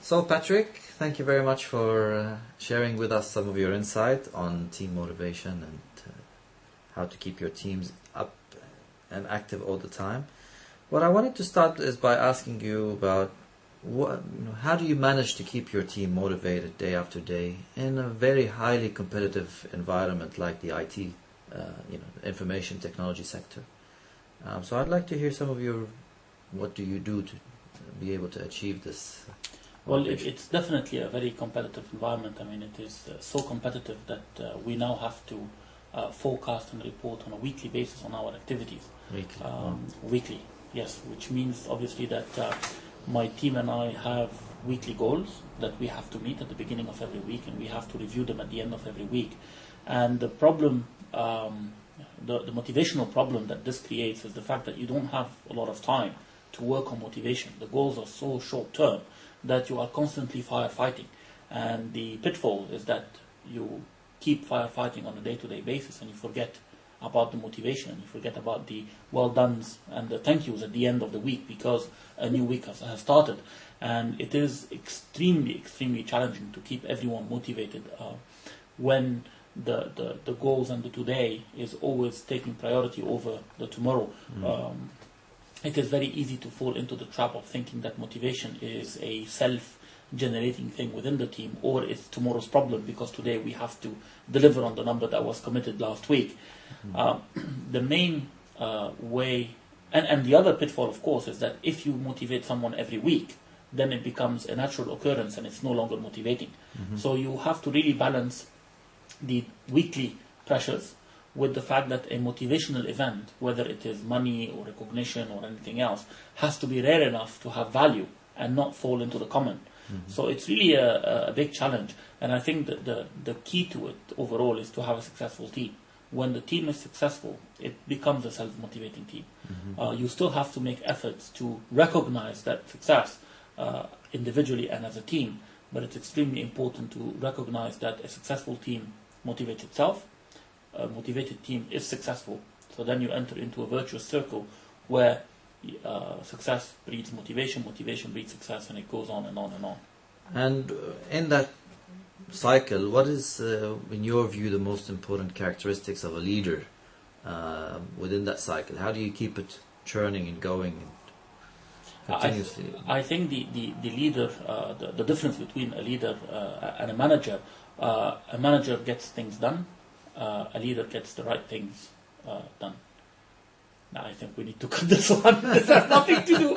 So Patrick, thank you very much for sharing with us some of your insight on team motivation and how to keep your teams up and active all the time. What I wanted to start is by asking you about how do you manage to keep your team motivated day after day in a very highly competitive environment like the IT, information technology sector. So I'd like to hear some of what do you do to be able to achieve this? Well, it's definitely a very competitive environment. I mean, it is so competitive that we now have to forecast and report on a weekly basis on our activities. Weekly? Weekly, yes, which means obviously that my team and I have weekly goals that we have to meet at the beginning of every week, and we have to review them at the end of every week. And the problem, the motivational problem that this creates is the fact that you don't have a lot of time to work on motivation. The goals are so short term that you are constantly firefighting. And the pitfall is that you keep firefighting on a day-to-day basis and you forget about the motivation, you forget about the well dones and the thank yous at the end of the week because a new week has started. And it is extremely challenging to keep everyone motivated when the goals and the today is always taking priority over the tomorrow. It is very easy to fall into the trap of thinking that motivation is a self-generating thing within the team, or it's tomorrow's problem because today we have to deliver on the number that was committed last week. The main way, and the other pitfall, of course, is that if you motivate someone every week, then it becomes a natural occurrence and it's no longer motivating. So you have to really balance the weekly pressures with the fact that a motivational event, whether it is money or recognition or anything else, has to be rare enough to have value and not fall into the common. So it's really a big challenge, and I think that the key to it overall is to have a successful team. When the team is successful, it becomes a self-motivating team. You still have to make efforts to recognize that success individually and as a team, but it's extremely important to recognize that a successful team motivates itself. A motivated team is successful, so then you enter into a virtuous circle where success breeds motivation, motivation breeds success, and it goes on and on and on. And in that cycle, what is, in your view, the most important characteristics of a leader within that cycle? How do you keep it churning and going continuously? I think the leader, the difference between a leader and a manager gets things done. A leader gets the right things done. Now I think we need to cut this one. This has nothing to do.